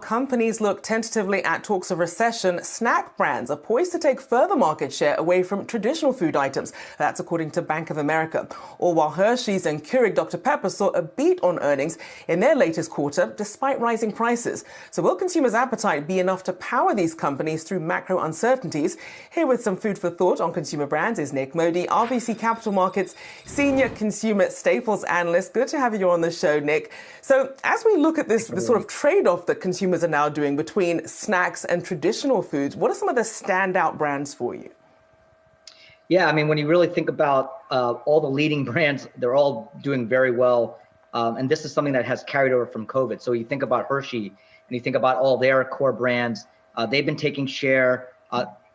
companies look tentatively at talks of recession, snack brands are poised to take further market share away from traditional food items. That's according to Bank of America. All while Hershey's and Keurig Dr. Pepper saw a beat on earnings in their latest quarter, despite rising prices. So will consumers' appetite be enough to power these companies through macro uncertainties? Here with some food for thought on consumer brands is Nick Modi, RBC Capital Markets Senior Consumer Staples Analyst. Good to have you on the show, Nick. So as we look at this sort of trade-off that consumers are now doing between snacks and traditional foods, what are some of the standout brands for you? Yeah, I mean, when you really think about all the leading brands, they're all doing very well. And this is something that has carried over from COVID. So you think about Hershey and you think about all their core brands, they've been taking share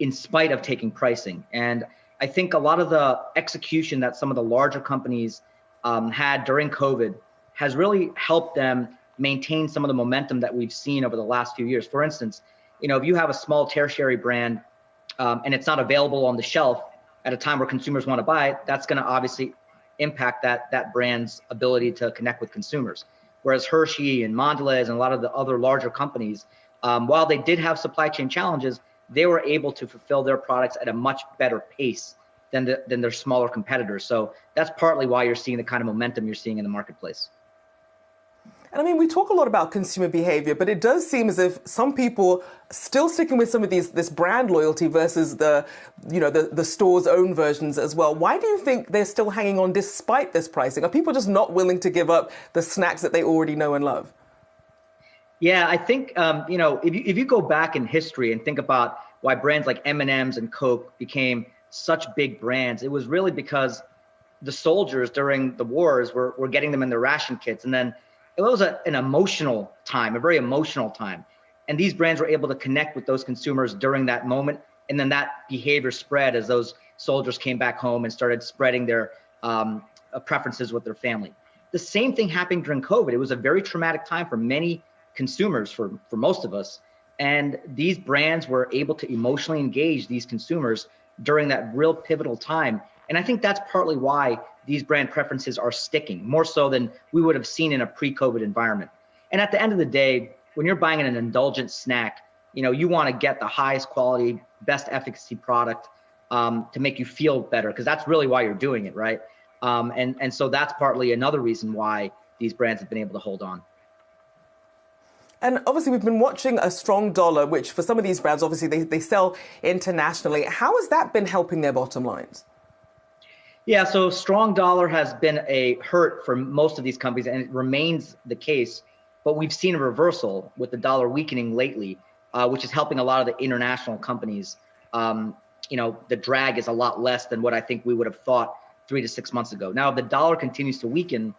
in spite of taking pricing. And I think a lot of the execution that some of the larger companies had during COVID has really helped them maintain some of the momentum that we've seen over the last few years. For instance, if you have a small tertiary brand and it's not available on the shelf at a time where consumers want to buy it, that's going to obviously impact that brand's ability to connect with consumers. Whereas Hershey and Mondelez and a lot of the other larger companies, while they did have supply chain challenges, they were able to fulfill their products at a much better pace than their smaller competitors. So that's partly why you're seeing the kind of momentum you're seeing in the marketplace. And I mean, we talk a lot about consumer behavior, but it does seem as if some people still sticking with some of this brand loyalty versus the store's own versions as well. Why do you think they're still hanging on despite this pricing? Are people just not willing to give up the snacks that they already know and love? Yeah, I think, if you go back in history and think about why brands like M&M's and Coke became such big brands, it was really because the soldiers during the wars were getting them in their ration kits. And then it was an emotional time, a very emotional time. And these brands were able to connect with those consumers during that moment. And then that behavior spread as those soldiers came back home and started spreading their preferences with their family. The same thing happened during COVID. It was a very traumatic time for many consumers, for most of us. And these brands were able to emotionally engage these consumers during that real pivotal time. And I think that's partly why these brand preferences are sticking, more so than we would have seen in a pre-COVID environment. And at the end of the day, when you're buying an indulgent snack, you want to get the highest quality, best efficacy product to make you feel better, because that's really why you're doing it, right? And so that's partly another reason why these brands have been able to hold on. And obviously, we've been watching a strong dollar, which for some of these brands, obviously, they sell internationally. How has that been helping their bottom lines? Yeah, so strong dollar has been a hurt for most of these companies, and it remains the case. But we've seen a reversal with the dollar weakening lately, which is helping a lot of the international companies. The drag is a lot less than what I think we would have thought 3 to 6 months ago. Now, if the dollar continues to weaken,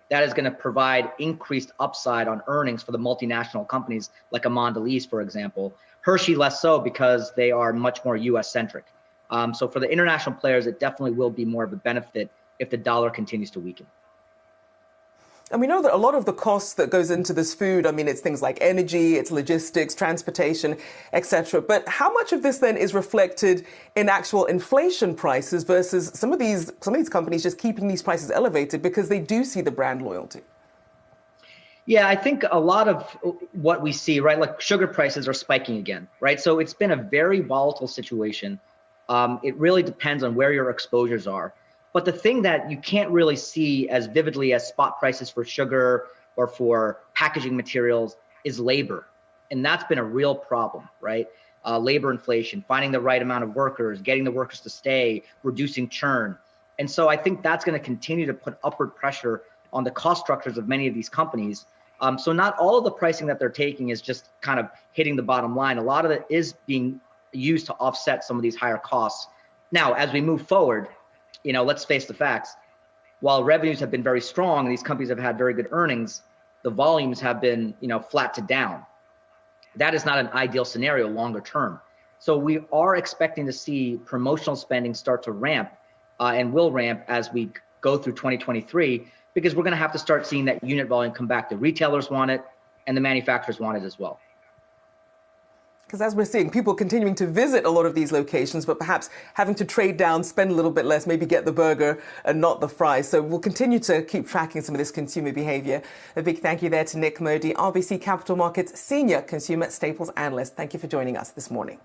that is going to provide increased upside on earnings for the multinational companies like a Mondelez, for example. Hershey less so because they are much more U.S. centric. So for the international players, it definitely will be more of a benefit if the dollar continues to weaken. And we know that a lot of the costs that goes into this food, I mean, it's things like energy, it's logistics, transportation, etc. But how much of this then is reflected in actual inflation prices versus some of these companies just keeping these prices elevated because they do see the brand loyalty? Yeah, I think a lot of what we see, right, like sugar prices are spiking again, right? So it's been a very volatile situation. It really depends on where your exposures are. But the thing that you can't really see as vividly as spot prices for sugar or for packaging materials is labor. And that's been a real problem, right? Labor inflation, finding the right amount of workers, getting the workers to stay, reducing churn. And so I think that's going to continue to put upward pressure on the cost structures of many of these companies. So not all of the pricing that they're taking is just kind of hitting the bottom line. A lot of it is being used to offset some of these higher costs. Now, as we move forward, let's face the facts. While revenues have been very strong and these companies have had very good earnings, the volumes have been, flat to down. That is not an ideal scenario longer term. So we are expecting to see promotional spending start to ramp and will ramp as we go through 2023, because we're going to have to start seeing that unit volume come back. The retailers want it and the manufacturers want it as well. Because as we're seeing, people continuing to visit a lot of these locations, but perhaps having to trade down, spend a little bit less, maybe get the burger and not the fries. So we'll continue to keep tracking some of this consumer behavior. A big thank you there to Nick Modi, RBC Capital Markets Senior Consumer Staples Analyst. Thank you for joining us this morning.